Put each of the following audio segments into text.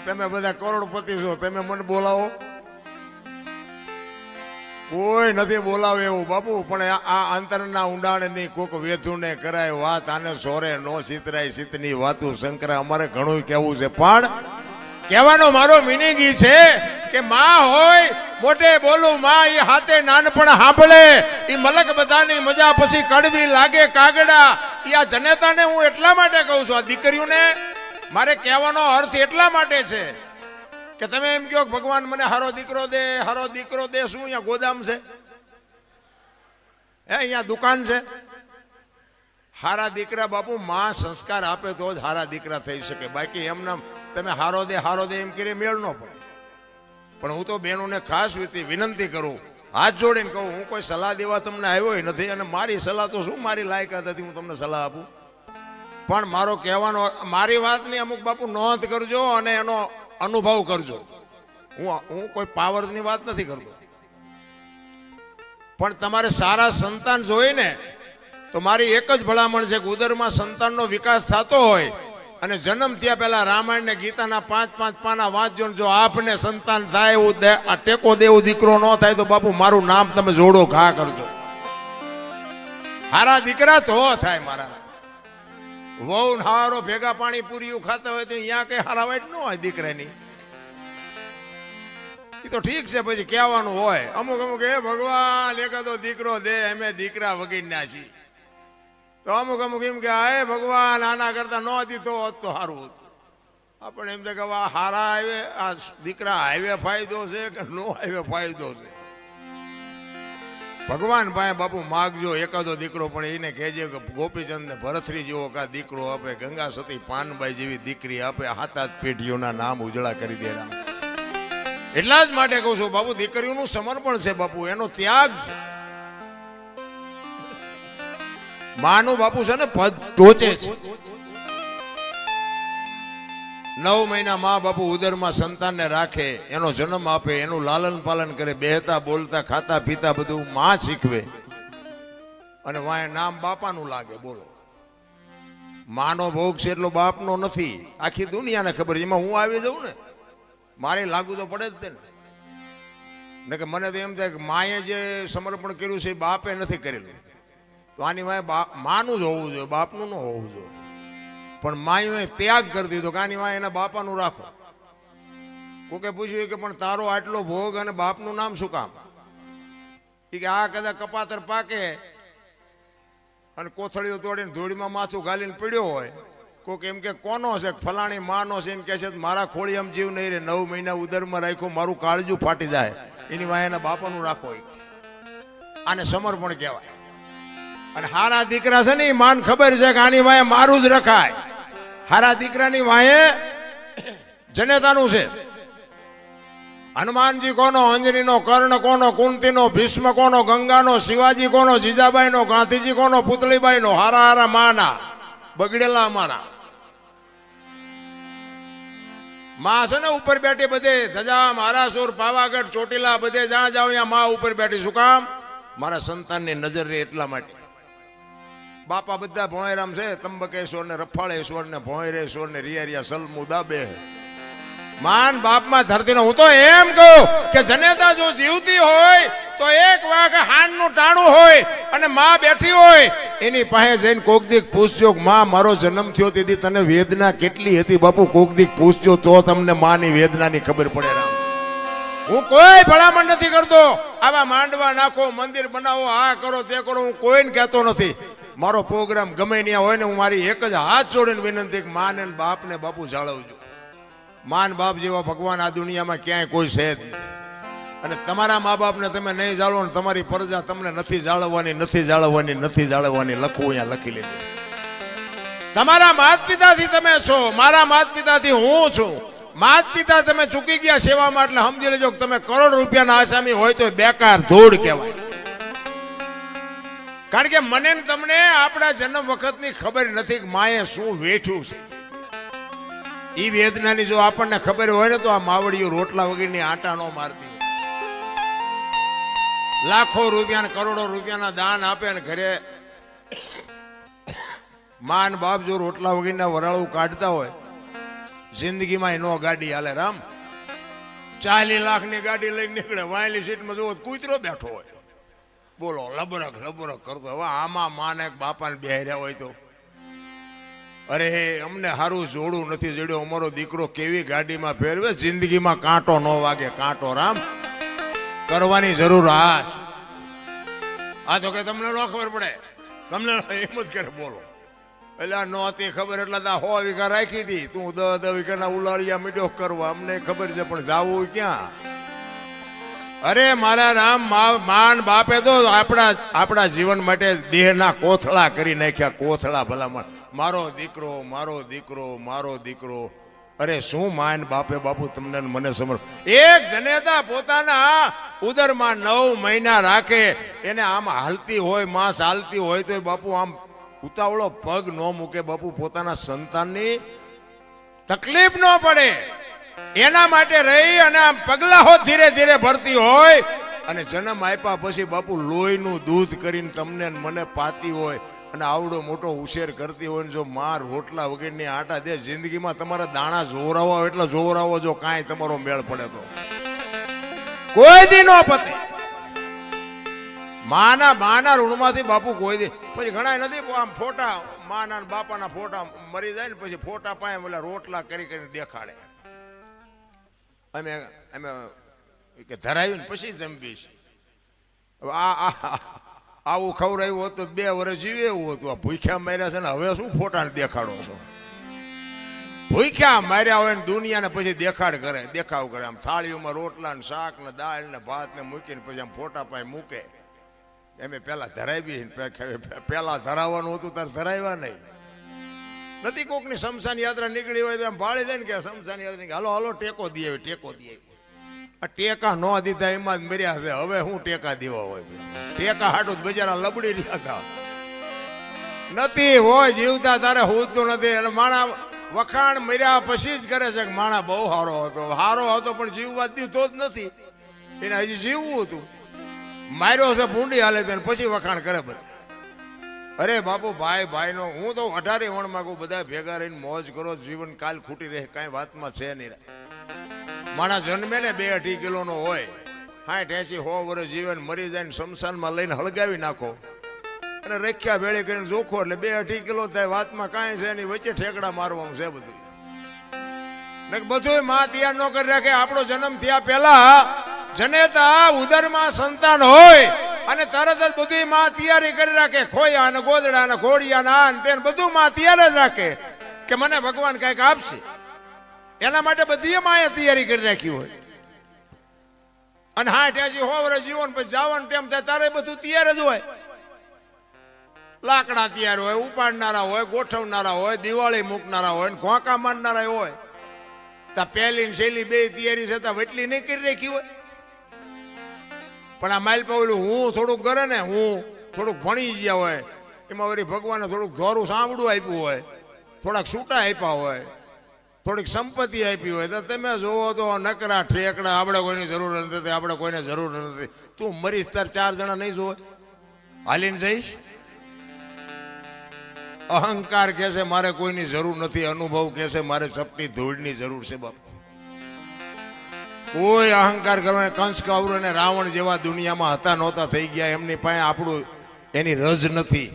તમે બધા કરોડપતિ છો, તમે મને બોલાવો? કોઈ નથી બોલાવે એવું બાપુ. પણ આ અંતરના ઊંડાણ ની કોક વેધુને કરાય વાત, આને સોરે નો સીતરાય સીતની વાતું શંકરા. અમારે ઘણું કેવું છે, પણ કહેવાનો મારો મિનિંગ ઈ છે કે માં હોય મોટે બોલું માં, એ હાથે નાનપણ સાંભળે, એ મલક બધાની મજા પછી કડવી લાગે કાગડા. એ આ જનેતાને હું એટલા માટે કહું છું, આ દીકરીઓને મારે કહેવાનો અર્થ એટલા માટે છે કે તમે એમ કહો ભગવાન મને હારો દીકરો દે, હારો દીકરો દે. શું અહીંયા ગોદામ છે? હે અહીંયા દુકાન છે? હારા દીકરા બાપુ માં સંસ્કાર આપે તો જ હારા દીકરા થઈ શકે. બાકી એમના તમે હારો દે એમ કરી મેળ ન પડે. પણ હું તો બહેનોને ખાસ વિનંતી કરું, હાથ જોડીને કહું, હું કોઈ સલાહ દેવા તમને આવ્યો નથી, અને મારી સલાહ તો શું મારી લાયકાત હતી હું તમને સલાહ આપું. પણ મારો કહેવાનો, મારી વાતની અમુક બાપુ નોંધ કરજો અને એનો અનુભવ કરજો. હું કોઈ પાવરની વાત નથી કરતો, પણ તમારે સારા સંતાન જોઈને તો મારી એક જ ભલામણ છે કે ઉદરમાં સંતાનનો વિકાસ થતો હોય અને જન્મ થયા પહેલા રામાયણ ને ગીતાના 5-5 પાના વાંચજો. જો આપને સંતાન થાય એવું આ ટેકો દેવું દીકરો ન થાય તો બાપુ મારું નામ તમે જોડો ઘા કરજો. હારા દીકરા તો થાય. મારા વહુ હારો ભેગા પાણી પૂરી ખાતા હોય તો અહીંયા કઈ હારા વાઈટ ન હોય દીકરાની. એ તો ઠીક છે, પછી કહેવાનું હોય અમુક એ ભગવાન એકાદો દીકરો દે, અમે દીકરા વગીરના છીએ. તો અમુક એમ કે હે ભગવાન આના કરતા ન દીધો હોત તો સારું હતું. આપણે એમ કે હારા આવે આ દીકરા હાઈવે ફાયદો છે કે નો હાઈવે ફાયદો છે? ભગવાન ભાઈ બાપુ માગજો એકાદો દીકરો, પણ એને કહેજે કે ગોપીચંદ ને ભરથરી જેવો કા દીકરો આપે, ગંગા સતી પાનબાઈ જેવી દીકરી આપે, હાથ પેઢીઓના નામ ઉજળા કરી દે. એટલા જ માટે કહું છું બાપુ, દીકરીઓનું સમર્પણ છે બાપુ, એનો ત્યાગ છે. માનું બાપુ છે ને પદ ટોચે છે. 9 મહિના મા બાપુ ઉદરમાં સંતાનને રાખે, એનો જન્મ આપે, એનું લાલન પાલન કરે, બેહતા બોલતા ખાતા પીતા બધું માં શીખવે, અને વાય નામ બાપાનું લાગે. બોલો, માનો ભોગ છે એટલો બાપનો નથી. આખી દુનિયાને ખબર. એમાં હું આવી જાઉં ને મારે લાગુ તો પડે જ ને કે મને તો એમ થાય કે માએ જે સમર્પણ કર્યું છે એ બાપે નથી કરેલું, તો આની વાય માનું જ હોવું જોઈએ, બાપનું ન હોવું જોઈએ. પણ માએ ત્યાગ કરી દીધો કે આની વાય એના બાપાનું રાખો. કોકે પૂછ્યું કે પણ તારો આટલો ભોગ અને બાપનું નામ શું કામ? એ કે આ કદાચ કપાતર પાકે અને કોથળીઓ તોડીને ધૂળીમાં માથું ગાલીને પડ્યો હોય, કોક એમ કે કોનો છે, ફલાણી માનો છે, એમ કે છે મારા ખોળી આમ જીવ નહીં રે, 9 મહિના ઉદરમાં રાખ્યો, મારું કાળજું ફાટી જાય, એની વાય એના બાપાનું રાખો. આને સમર્પણ કહેવાય. અને હારા દીકરા છે ને એ માન ખબર છે કે આની વાય મારું જ રખાય. હારા દીકરાની વાય જનેતાનું છે. હનુમાનજી કોનો, અંજનીનો, કર્ણ કોનો, કુંતીનો, ભીષ્મ કોનો, ગંગાનો, શિવાજી કોનો, જીજાબાઈનો, ગાંધીજી કોનો, પુતળીબાઈનો. હારા હારા માના બગડેલા અમારા માં છે ને ઉપર બેઠી બધે ધજા, મહારાસુર, પાવાગઢ, ચોટીલા બધે જ્યાં જાઓ ત્યાં માં ઉપર બેઠી. શું કામ? મારા સંતાનની નજર રહે એટલા માટે. બાપા બધા ભોંયરામ છે, ત્રંબકેશ્વર ને રફાળેશ્વર ને ભોંયરેશ્વર ને રિયા સલમુદા બે માન બાપમાં ધરતી. હું તો એમ કહું કે જનેતા જો જીવતી હોય તો એક વાગે હાનનું ટાણું હોય અને માં બેઠી હોય એની પાસે જઈને કોક દીક પૂછજો, માં મારો જન્મ થયો તેથી તને વેદના કેટલી હતી? બાપુ કોક દીક પૂછજો તો તમને માની વેદનાની ખબર પડે. રામ, હું કોઈ ભલામણ નથી કરતો આવા માંડવા નાખો, મંદિર બનાવો, આ કરો તે કરો, હું કોઈને કહેતો નથી. મારો પ્રોગ્રામ ગમે ત્યાં હોય ને હું મારી એક જ હાથ જોડીને વિનંતી કે માન અને બાપને બાપુ જાળવજો. માન બાપ જેવા ભગવાન આ દુનિયામાં ક્યાંય કોઈ છે જ નહીં. અને તમારા મા બાપને તમે નહીં જાળવો ને તમારી પ્રજા તમને નથી જાળવવાની. લખવું અહીંયા લખી લેજો. તમારા માત પિતાથી તમે છો, મારા માત પિતાથી હું છું. માત પિતા તમે ચૂકી ગયા સેવામાં, એટલે સમજી લેજો કે તમે કરોડ રૂપિયાના આસામી હોય તો બેકાર ધૂળ કહેવાય. કારણ કે મને ને તમને આપણા જન્મ વખતની ખબર નથી કે માએ શું વેઠ્યું છે. એ વેદનાની જો આપણને ખબર હોય ને તો આ માવડીઓ રોટલા વગરની આટા નો મારતી. લાખો રૂપિયા કરોડો રૂપિયાના દાન આપે ને ઘરે માન બાપ જો રોટલા વગરના વરાળું કાઢતા હોય જિંદગીમાં નો ગાડી હાલે રામ. 40 લાખની ગાડી લઈને નીકળે, વાયલી સીટમાં જોવો કૂતરો બેઠો હોય, બોલો લબરક લબરક કરતો. હવે આમાં માને બાપાને બેહર્યા હોય તો અરે અમને સારું જોડું નથી જડ્યો, અમારો દીકરો કેવી ગાડીમાં ફેરવે, જિંદગીમાં કાંટો ન વાગે, કાંટો રામ કરવાની જરૂર. આ તો કે તમને ન ખબર પડે, તમને એમ જ કરે બોલો. એટલે આ નહોતી ખબર એટલે 100 વીઘા રાખી હતી, તું 10 વીઘાના ઉલાળિયા મીડ્યો કરવા, અમને ખબર છે પણ જાવું ક્યાં? અરે મારા રામ, માન બાપે તો આપણા જીવન માટે દેહના કોથળા કરી નાખ્યા, કોથળા ભલામણ. મારો દીકરો, મારો દીકરો, મારો દીકરો. અરે શું માન બાપે બાપુ તમને મને સમજ. એક જનેતા પોતાના ઉદરમાં 9 મહિના રાખે, એને આમ હાલતી હોય, માંસ હાલતી હોય તો બાપુ આમ ઉતાવળો પગ ન મૂકે બાપુ, પોતાના સંતાનની તકલીફ ન પડે એના માટે રહી અને આમ પગલાઓ ધીરે ધીરે ભરતી હોય. અને જન્મ આપ્યા પછી બાપુ લોહીનું દૂધ કરીને તમને મને પાતી હોય અને આવડો મોટો ઉછેર કરતી હોય ને જો માર રોટલા વગેરેની આટા દે, જિંદગીમાં તમારા દાણા જોવરાવો એટલે જોવરાવો, જો કાંઈ તમારો મેળ પડે તો કોઈ દી નો પતે. માના ઋણમાંથી બાપુ કોઈ દે. પછી ઘણા નથી આમ ફોટા માના બાપાના ફોટા મરી જાય ને પછી ફોટા પાસે ઓલા રોટલા કરી કરીને દેખાડે, અમે કે ધરાવ્યું ને પછી જમીશ. આવું ખવડાવ્યું હોત તો 2 વર્ષ જીવે એવું હતું. આ ભૂખ્યા માર્યા છે ને હવે શું ફોટા દેખાડો છો? ભૂખ્યા માર્યા હોય ને દુનિયાને પછી દેખાવ કરે. આમ થાળીઓમાં રોટલા ને શાક ને દાળ ને ભાત ને મૂકીને પછી આમ ફોટા પાસે મૂકે. એમ પેલા ધરાવી, પેલા ધરાવવાનું હતું તાર ધરાવ્યા નહીં નથી. કોકની શમશાન યાત્રા નીકળી હોય તો એમ ભાળી જાય ને કે શમશાન યાત્રા હાલો હાલો ટેકો દે, ટેકો દે. આ ટેકા ન દીધા એમાં જ મર્યા છે. હવે શું ટેકા દેવા હોય? ટેકા હાટું બજારા લબડી રહ્યા હતા નથી હોય, જીવતા તારે હોતું નથી. અને માણા વખાણ મર્યા પછી જ કરે છે કે માણા બહુ સારો હતો પણ જીવવા દીધો જ નથી એને, હજી જીવવું હતું. માર્યો છે ભૂંડી હાલે છે પછી વખાણ કરે બધા. અરે બાપુ ભાઈ નો હું તો 18 વણ માંગુ, બધા ભેગા રહીને મોજ કરો, જીવન કાલ ખૂટી રહે કાંઈ વાતમાં છે નહીં. માણસ જન્મે ને 2-2.5 કિલોનો હોય, 60-80-100 વર્ષ જીવન મરી જાય ને શમશાનમાં લઈને હળગાવી નાખો અને રેખ્યા ભેળી કરીને જોખો એટલે 2-2.5 કિલો થાય, વાતમાં કાંઈ છે નહીં. વચ્ચે ઠેકડા મારવાનું છે બધું. બધું માં તૈયાર ન કરી રાખે. આપણો જન્મ થયા પહેલા જનેતા ઉદરમાં સંતાન હોય અને તરત જ બધી માં તૈયારી કરી રાખે, ખોયા ને ગોદડા ને ઘોડિયા ને આન તેન બધું માં તૈયાર જ રાખે કે મને ભગવાન કઈક આપશે. એના માટે બધી માએ તૈયારી કરી રાખી હોય. અને 60-100 વર્ષ જીવન પછી જવાનું ટાઈમ થાય તારે બધું તૈયાર જ હોય. લાકડા તૈયાર હોય, ઉપાડનારા હોય, ગોઠવનારા હોય, દિવાળી મૂકનારા હોય, ઘોંકા મારનારા હોય. તા પહેલી ને છેલ્લી 2 તૈયારી છતાં વટલી નહીં કરી રાખી હોય. પણ આ માઇલ પાવલું હું થોડુંક કરે ને, હું થોડુંક ભણી ગયા હોય એમાં વળી ભગવાને થોડુંક ધોરું સાંભળું આપ્યું હોય, થોડાક છૂટા આપ્યા હોય, થોડીક સંપત્તિ આપી હોય તો તમે જોવો તો નકરા ઠેકડા. આપણે કોઈની જરૂર નથી, આપણે કોઈને જરૂર નથી. તું મરીશ તાર 4 જણા નહીં જોવે, હાલીને જઈશ. અહંકાર કહે છે મારે કોઈની જરૂર નથી, અનુભવ કહે છે મારે ચપટી ધૂળની જરૂર છે. બાપુ કોઈ અહંકાર કરવાને કંસ કૌરવ અને રાવણ જેવા દુનિયામાં હતા નહોતા થઈ ગયા. એમની પાસે આપણું એની રજ નથી.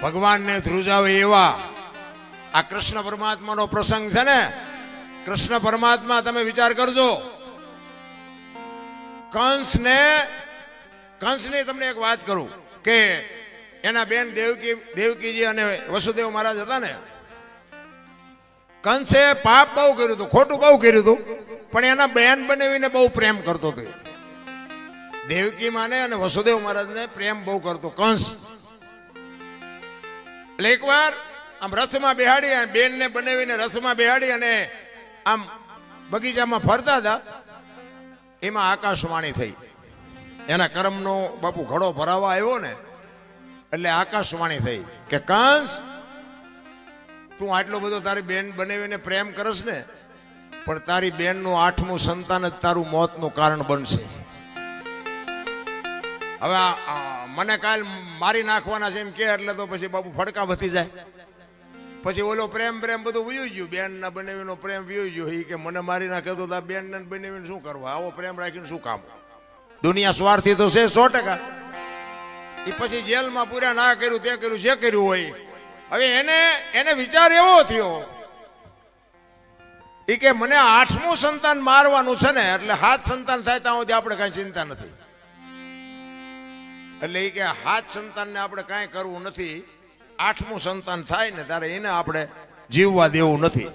ભગવાનને ધ્રુજાવે એવા આ કૃષ્ણ પરમાત્માનો પ્રસંગ છે ને. કૃષ્ણ પરમાત્મા તમે વિચાર કરજો, કંસની તમને એક વાત કરું કે એના બેન દેવકીજી અને વસુદેવ મહારાજ હતા ને. કંસે પાપ બહુ કર્યું હતું, ખોટું બહુ કર્યું હતું, પણ એના બેન બનાવીને બહુ પ્રેમ કરતો હતો. દેવકી માને અને વસુદેવ મહારાજને પ્રેમ બહુ કરતો કંસ. એટલે એકવાર આમ રથમાં બેહાડી અને બેનને બનાવીને રથમાં બેહાડી અને આમ બગીચામાં ફરતા હતા. એમાં આકાશવાણી થઈ. એના કર્મનો બાપુ ઘડો ભરાવા આવ્યો ને એટલે આકાશવાણી થઈ કે કંસ તું આટલો બધો તારી બેન બનાવીને પ્રેમ કરસ ને, પણ તારી બેનનું 8મું સંતાન જ તારું મોતનું કારણ બનશે. હવે મને કાલ મારી નાખવાના છે એમ કે એટલે તો પછી બાપુ ફડકા વધી જાય. પછી ઓલો પ્રેમ બધું વયું ગયું, બેન ના બનાવીનો પ્રેમ વયું ગયો. એ કે મને મારી નાખે તો આ બેન ને બનાવીને શું કરવા, આવો પ્રેમ રાખીને શું કામ? દુનિયા સ્વાર્થી તો છે 100%. એ પછી જેલમાં પૂરા ના કર્યું તે કર્યું જે કર્યું હોય. હવે એને વિચાર એવો થયો એ કે મને 8મું સંતાન મારવાનું છે ને, એટલે 7 સંતાન થાય ત્યાં સુધી આપણે કઈ ચિંતા નથી. એટલે એ કે 7 સંતાનને આપણે કાંઈ કરવું નથી, 8મું સંતાન થાય ને ત્યારે એને આપણે જીવવા દેવું નથી.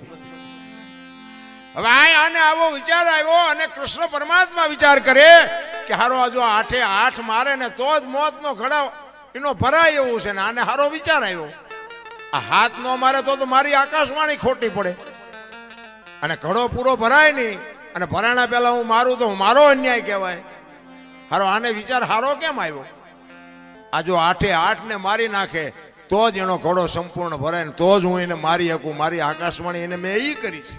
હવે આને આવો વિચાર આવ્યો અને કૃષ્ણ પરમાત્મા વિચાર કરે કે હારો આ જો 8 મારે ને તો જ મોતનો ઘડા એનો ભરાય એવું છે ને. આને હારો વિચાર આવ્યો, આ 7 નો મારે તો મારી આકાશવાણી ખોટી પડે અને ઘડો પૂરો ભરાય નહીં, અને ભરાણા પહેલા હું મારું તો મારો અન્યાય કહેવાય. હારો આને વિચાર હારો કેમ આવ્યો? આ જો 8 ને મારી નાખે તો જ એનો ઘોડો સંપૂર્ણ ભરાય ને તો જ હું એને મારી શકું. મારી આકાશવાણી એને મેં એ કરી છે.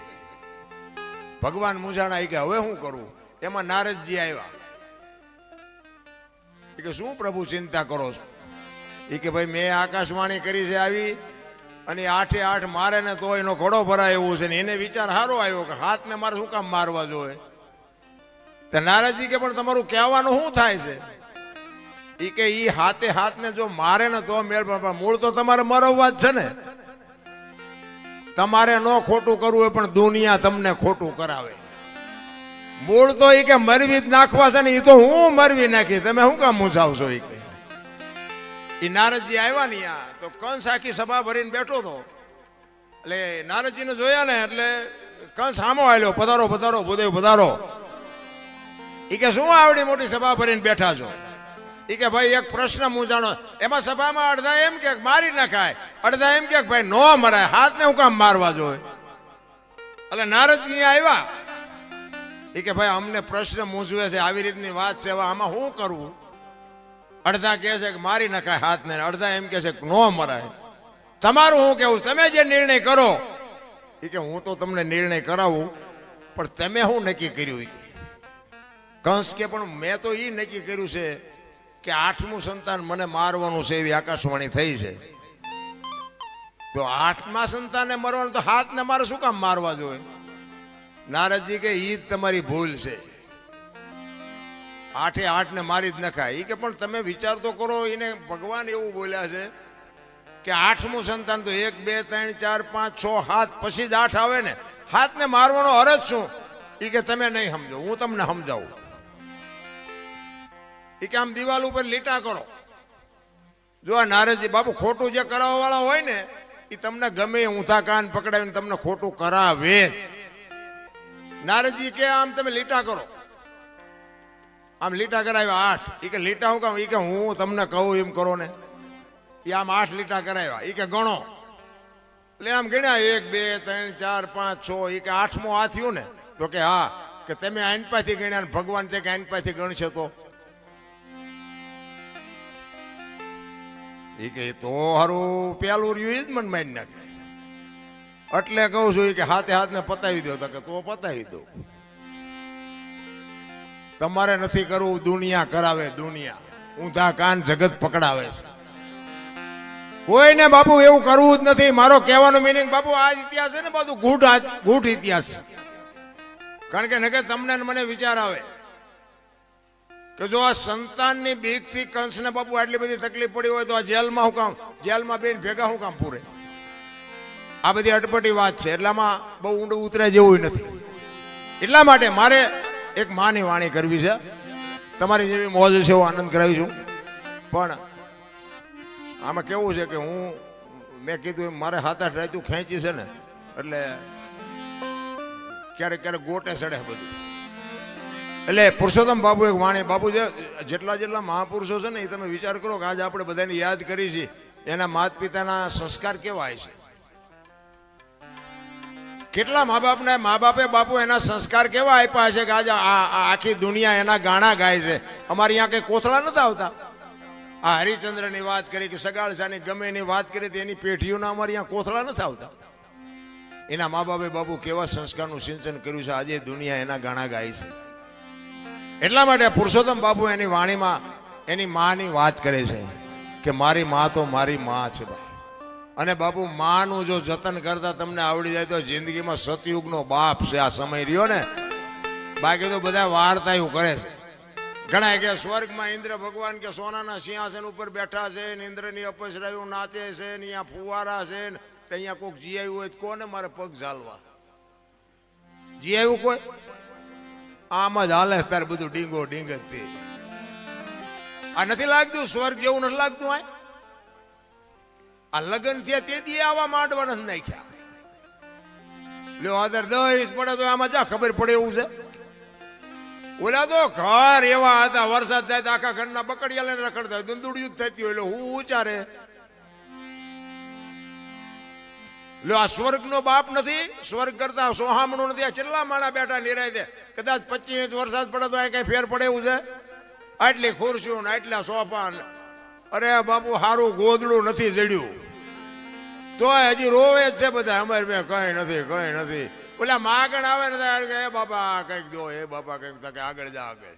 ભગવાન મૂંઝાણા કે હવે શું કરવું? એમાં નારદજી આવ્યા. એ કે શું પ્રભુ ચિંતા કરો છો? એ કે ભાઈ મેં આકાશવાણી કરી છે આવી, અને 8 મારે ને તો એનો ઘોડો ભરાય એવું છે ને. એને વિચાર સારો આવ્યો કે 7 ને મારે શું કામ મારવા જોઈએ? તો નારદજી કે પણ તમારું કહેવાનું શું થાય છે? એ કે ઈ 7 ને જો મારે ને તો મેળ, મૂળ તો તમારે મરવવા જ છે ને. તમારે ન ખોટું કરવું હોય પણ દુનિયા તમને ખોટું કરાવે. મૂળ તો એ કે મરવી જ નાખવા છે ને, એ તો હું મરવી નાખી, તમે શું કામ મૂંઝાવશો? એ કે એ નારદજી આવ્યા ને તો કંસ આખી સભા ભરીને બેઠો હતો. એટલે નારદજીને જોયા ને એટલે કંસ સામો આવ્યો, પધારો પધારો ભૂદેવ પધારો. એ કે શું આવડી મોટી સભા ભરીને બેઠા છો? એ કે ભાઈ એક પ્રશ્ન મૂંઝાણો. એમાં સભામાં અડધા એમ કે મારી નખાય, અડધા એમ કે ભાઈ નો મરાય, 7 ને હું કામ મારવા જોઈએ? એટલે નારદજી આવ્યા. એ કે ભાઈ અમને પ્રશ્ન મૂંઝવે છે, આવી રીતની વાત છે, આમાં શું કરવું? અડધા કહે છે કે મારી નખાય 7 ને, અડધા એમ કે છે કે નો મરાય. તમારું શું કેવું? તમે જે નિર્ણય કરો. એ કે હું તો તમને નિર્ણય કરાવું, પણ તમે શું નક્કી કર્યું? કંસ કે પણ મેં તો એ નક્કી કર્યું છે કે 8મું સંતાન મને મારવાનું છે, એવી આકાશવાણી થઈ છે. તો 8મા સંતાનને મરવાનું, તો 7 ને મારે શું કામ મારવા જોઈએ? નારદજી કે ઈ જ તમારી ભૂલ છે, 8 ને મારી જ નખાય. એ કે પણ તમે વિચાર તો કરો, એને ભગવાન એવું બોલ્યા છે કે 8મું સંતાન તો 1 2 3 4 5 6 7 પછી જ 8 આવે ને. 7 ને મારવાનો અરજ શું? એ કે તમે નહીં સમજો, હું તમને સમજાવું. એ કે આમ દિવાલ ઉપર લીટા કરો. જો આ નારદજી બાપુ ખોટું જે કરાવવા વાળા હોય ને એ તમને ગમે ઊંધા કાન પકડાવીને તમને ખોટું કરાવે. નારદજી કે આમ તમે લીટા કરો. આમ લીટા કરાવ્યા 8. એ કે લીટા હું કામ? એ કે હું તમને કહું એમ કરો ને. એ આમ 8 લીટા કરાવ્યા. એ કે ગણો. એટલે આમ ગણ્યા 1 2 3 4 5 6. એ કે 8મો આ થયું ને? તો કે હા. કે તમે આનપાથી ગણ્યા ને ભગવાન છે કે આનપાથી ગણશે તો? એ કે તો હારું પેલું રહ્યું જ મને મારી નાખે. એટલે કહું છું કે 7 ને પતાવી દો. તો કે તો પતાવી દો. તમારે નથી કરવું, દુનિયા કરાવે. દુનિયા ઊંધા કાન જગત પકડાવે છે. કોઈને બાપુ એવું કરવું જ નથી. મારો કહેવાનો મિનિંગ બાપુ આ ઇતિહાસ છે ને બધું ગૂઢ ઇતિહાસ છે. કારણ કે નકે તમને મને વિચાર આવે કે જો આ સંતાનની બીકથી કંસને બાપુ આટલી બધી તકલીફ પડી હોય તો આ જેલમાં હું કામ? જેલમાં બેન ભેગા હું કામ પૂરે? આ બધી અટપટી વાત છે. એટલામાં બહુ ઊંડું ઉતરે જેવું નથી. એટલા માટે મારે એક માની વાણી કરવી છે. તમારી જેવી મોજ છે એવો આનંદ કરાવીશું. પણ આમાં કેવું છે કે મેં કીધું મારે 7-8 રાતું ખેંચી છે ને, એટલે ક્યારેક ક્યારેક ગોટે ચડે બધું. એટલે પુરુષોત્તમ બાપુ એક વાણી, બાપુ જેટલા મહાપુરુષો છે ને એ તમે વિચાર કરો કે આજે આપણે બધાને યાદ કરી છે, એના માત પિતાના સંસ્કાર કેવા છે. કેટલા મા બાપે બાપુ એના સંસ્કાર કેવા આપ્યા છે કે આજે આખી દુનિયા એના ગાણા ગાય છે. અમારે અહીંયા કઈ કોથળા નથી આવતા. આ હરિચંદ્રની વાત કરી કે સગાળસાની ગમે એની વાત કરી તો એની પેઢીઓના અમારે અહીંયા કોથળા નથી આવતા. એના મા બાપે બાપુ કેવા સંસ્કારનું સિંચન કર્યું છે, આજે દુનિયા એના ગાણા ગાય છે. એટલા માટે પુરુષોત્તમ બાપુ એની વાણીમાં એની માની વાત કરે છે કે મારી મા તો મારી મા છે ભાઈ. અને બાપુ માનું જો જતન કરતા તમને આવડી જાય તો જિંદગીમાં સતયુગનો બાપ છે આ સમય રહ્યો ને. બાકી તો બધા વાર્તાઓ કરે છે. ઘણા કે સ્વર્ગમાં ઇન્દ્ર ભગવાન કે સોનાના સિંહાસન ઉપર બેઠા છે ને ઇન્દ્રની અપસરાયું નાચે છે ને અહીંયા ફુવારા છે ને અહીંયા કોઈક જી આવ્યું હોય કોને મારે પગ ઝાલવા જી આવ્યું કોઈ આમ જ હાલે તારે બધું ડીંગો ડીંગ જ તે. આ નથી લાગતું સ્વર્ગ જેવું નથી લાગતું. આ લગ્ન થયા તે દી આવા માંડવા નથી નાખ્યા. લ્યો આદર દહીશ પડે તો આમાં જા ખબર પડે એવું છે. ઓલા તો ઘર એવા હતા વરસાદ થાય તો આખા ઘરના બકડિયા લઈને રખડતા હોય દંદુડિયું જ થતી હોય એટલે હું ઉચારે. લ્યો આ સ્વર્ગ નો બાપ નથી. સ્વર્ગ કરતા સોહામણું નથી. આ કેટલા માણા બેઠા નિરાય દે કદાચ 25 ઇંચ વરસાદ પડે તો આ કઈ ફેર પડે એવું છે. આટલી ખુરશીઓ ને આટલા સોફા. અરે બાપુ સારું ગોદડું નથી જડ્યું તોય હજી રોવે જ છે બધા. અમારે બે કઈ નથી કઈ નથી. ઓલા માગણ આવે ને કે એ બાપા કઈક દો એ બાપા કઈક કે આગળ જા આગળ.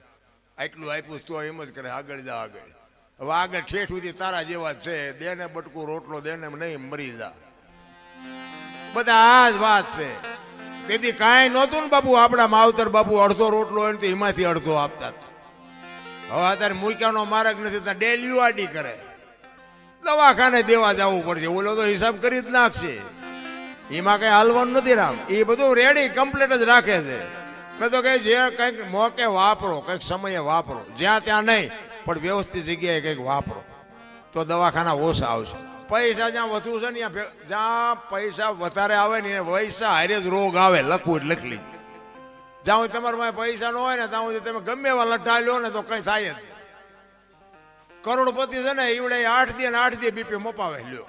આટલું આપ્યું તો એમ જ કરે આગળ જા આગળ. હવે આગળ ઠેઠ સુધી તારા જેવા જ છે. દેને બટકું રોટલો દેને નહીં મરી જા. બધા આ જ વાત છે. તેથી કાંઈ નહોતું ને બાપુ. આપણા માવતર બાપુ અડધો રોટલો હોય ને તો એમાંથી અડધો આપતા હતા. હવે અત્યારે મૂક્યાનો માર્ગ નથી ત્યાં ડેલી આડી કરે. દવાખાને દેવા જવું પડશે. ઓલો તો હિસાબ કરી જ નાખશે. એમાં કઈ હાલવાનું નથી રામ. એ બધું રેડી કમ્પ્લીટ જ રાખે છે. મેં તો કઈ જે કંઈક મોકે વાપરો કંઈક સમયે વાપરો. જ્યાં ત્યાં નહીં પણ વ્યવસ્થિત જગ્યાએ કંઈક વાપરો તો દવાખાના ઓછા આવશે. પૈસા જ્યાં વધુ છે ને જ્યાં પૈસા વધારે આવે ને પૈસા હારે જ રોગ આવે. લખવું જ લખલી. જ્યાં સુધી તમારા પૈસા ન હોય ને ત્યાં સુધી તમે ગમે એવા લઠ્ઠા લો ને તો કઈ થાય જ. કરોડપતિ છે ને એવડે 8 દી ને 8 દી બીપી મપાવે લ્યો.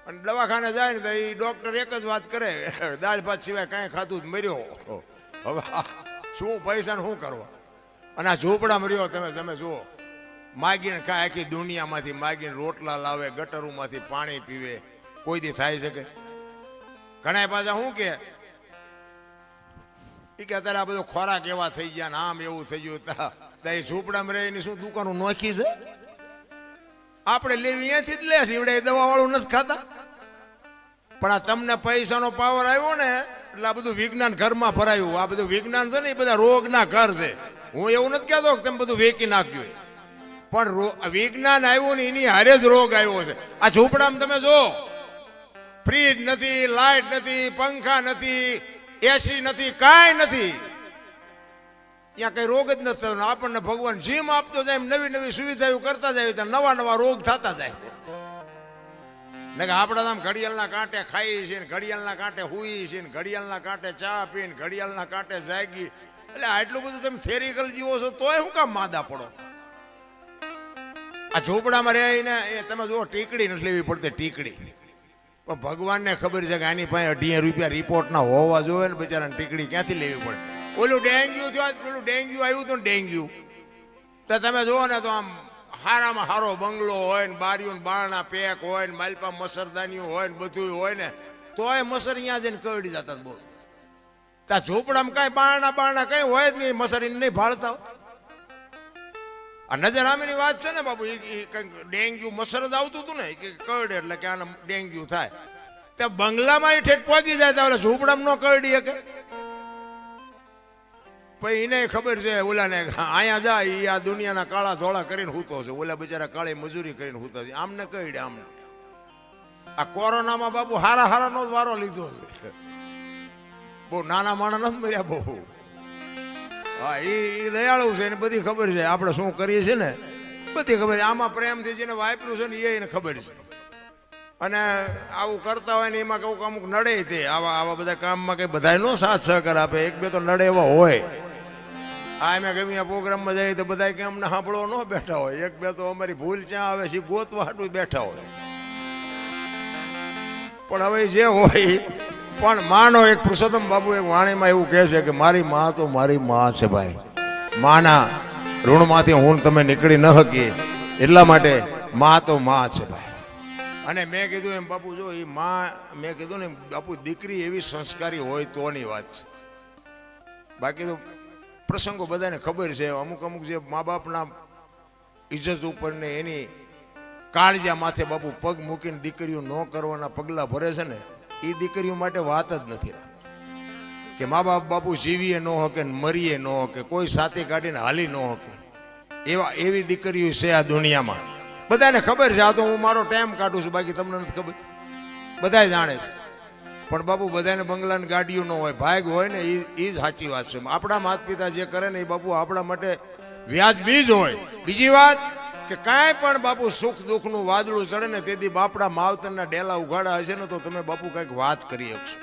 અને દવાખાને જાય ને તો એ ડોક્ટર એક જ વાત કરે દાળ ભાત સિવાય કાંઈ ખાતું જ મર્યો. હવે શું પૈસા શું કરવા. અને આ ઝૂંપડામાં રહ્યો તમે જુઓ માગીને ખાય આખી દુનિયામાંથી માગીને રોટલા લાવે ગટરોમાંથી પાણી પીવે. કોઈ દી થાય શકે. ઘણા પાછા શું કે અત્યારે આ બધો ખોરાક એવા થઈ ગયા ને આમ એવું થઈ ગયું. એ ઝૂંપડામાં રહીને શું દુકાનો નોખી છે. આપણે લેવી અહીંયાથી જ લે છે. એવડે દવા વાળું નથી ખાતા. પણ આ તમને પૈસાનો પાવર આવ્યો ને એટલે આ બધું વિજ્ઞાન ઘરમાં ભરાયું. આ બધું વિજ્ઞાન છે ને એ બધા રોગના ઘર છે. હું એવું નથી કહેતો કે તમે બધું વેકી નાખ્યું. પણ વિજ્ઞાન આવ્યું ને એની હારે જ રોગ આવ્યો છે. આ ઝૂંપડામાં તમે જો ફ્રીજ નથી, લાઇટ નથી, પંખા નથી, એસી નથી, કાંઈ નથી. ત્યાં કઈ રોગ જ નથી થતો. આપણને ભગવાન જીમ આપતો જાય એમ નવી નવી સુવિધાઓ કરતા જાય ત્યાં નવા નવા રોગ થતા જાય. ને કે આપણા આમ ઘડિયાળના કાંઠે ખાઈ છે ને ઘડિયાળના કાંઠે હુઈ છે ને ઘડિયાળના કાંઠે ચા પીને ઘડિયાળના કાંઠે જાગી. એટલે આટલું બધું તમે થેરિકલ જીવો છો તોય શું કામ માદા પડો. આ ઝૂંપડામાં રહીને એ તમે જુઓ ટીકડી નથી લેવી પડતી. ટીકડી પણ ભગવાનને ખબર છે કે આની પાસે 18 રૂપિયા રિપોર્ટના હોવા જોઈએ ને બિચારાને ટીકડી ક્યાંથી લેવી પડે. ઓલું ડેન્ગ્યુ થયો પેલું ડેન્ગ્યુ આવ્યું હતું ને ડેન્ગ્યુ તો તમે જુઓ ને તો આમ હારામાં હારો બંગલો હોય ને બારીઓ બારણા પેક હોય ને માલપા મસરદાનીઓ હોય ને બધું હોય ને તોય મસર અહીંયા જઈને કરડી જતા. બોલો ત્યાં ઝૂંપડામાં કાંઈ બારણા કઈ હોય જ નહીં. મસરીને નહીં ભાળતા. આ નજર આમીની વાત છે ને બાબુ. એ કંઈક ડેન્ગ્યુ મસર જ આવતું હતું ને કે કરડે એટલે કે આને ડેન્ગ્યુ થાય. ત્યાં બંગલામાં ઠેઠ પહોંચી જાય તો ઝૂંપડામાં ન કરડી શકે. પછી એને ખબર છે ઓલાને અહીંયા જાય એ આ દુનિયાના કાળા ધોળા કરીને હૂતો છે. ઓલા બિચારા કાળી મજૂરી કરીને હૂતા છે. આમને કહીડે આમને. આ કોરોનામાં બાપુ હારાનો જ વારો લીધો છે. બહુ નાના માણસ નથી મર્યા બહુ. હા એ દયાળુ છે એને બધી ખબર છે આપણે શું કરીએ છીએ ને બધી ખબર છે. આમાં પ્રેમથી જેને વાપર્યું છે ને એને ખબર છે. અને આવું કરતા હોય ને એમાં અમુક નડે તે આવા બધા કામમાં કઈ બધા નો સાથ સહકાર આપે. એક બે તો નડે એવા હોય. આ અમે ગમે પ્રોગ્રામમાં જઈએ તો બધા કે અમને સાંભળવા ન બેઠા હોય. એક બે તો અમારી ભૂલ ક્યાં આવે છે ગોતવા હાટું બેઠા હોય. પણ હવે જે હોય પણ માનો એક પુરુષોત્તમ બાબુ એક વાણીમાં એવું કહે છે કે મારી માં તો મારી માં છે ભાઈ. માના ઋણમાંથી હું તમે નીકળી ન શકીએ એટલા માટે માં તો માં છે ભાઈ. અને મેં કીધું એમ બાપુ જો એ માં મેં કીધું ને બાપુ દીકરી એવી સંસ્કારી હોય તોની વાત છે. બાકી તો પ્રસંગો બધાને ખબર છે. અમુક જે મા બાપના ઇજ્જત ઉપર ને એની કાળજા માથે બાપુ પગ મૂકીને દીકરીઓ ન કરવાના પગલા ભરે છે ને, એ દીકરીઓ માટે વાત જ નથી કે મા બાપ બાપુ જીવીએ ન હોકે મરીએ ન હોકે, કોઈ સાથે કાઢીને હાલી ન હોકે, એવી દીકરીઓ છે આ દુનિયામાં. બધાને ખબર છે, આ તો હું મારો ટાઈમ કાઢું છું, બાકી તમને નથી ખબર, બધા જાણે છે. પણ બાપુ બધાને બંગલાની ગાડીઓ ન હોય, ભાગ હોય ને એ જ સાચી વાત છે. આપણા માતા પિતા જે કરે ને એ બાપુ આપણા માટે વ્યાજબી જ હોય. બીજી વાત કે કાંઈ પણ બાપુ સુખ દુઃખનું વાદળું ચડે ને તેથી બાપડા માવતરના ડેલા ઉઘાડા હશે ને તો તમે બાપુ કંઈક વાત કરી શકશો.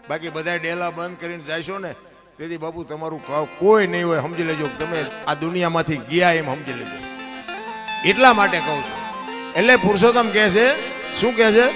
બાકી બધા ડેલા બંધ કરીને જાશો ને તેથી બાપુ તમારું કોઈ નહીં હોય. સમજી લેજો તમે આ દુનિયામાંથી ગયા એમ સમજી લેજો. એટલા માટે કહું છું. એટલે પુરુષોત્તમ કહે છે, શું કહે છે?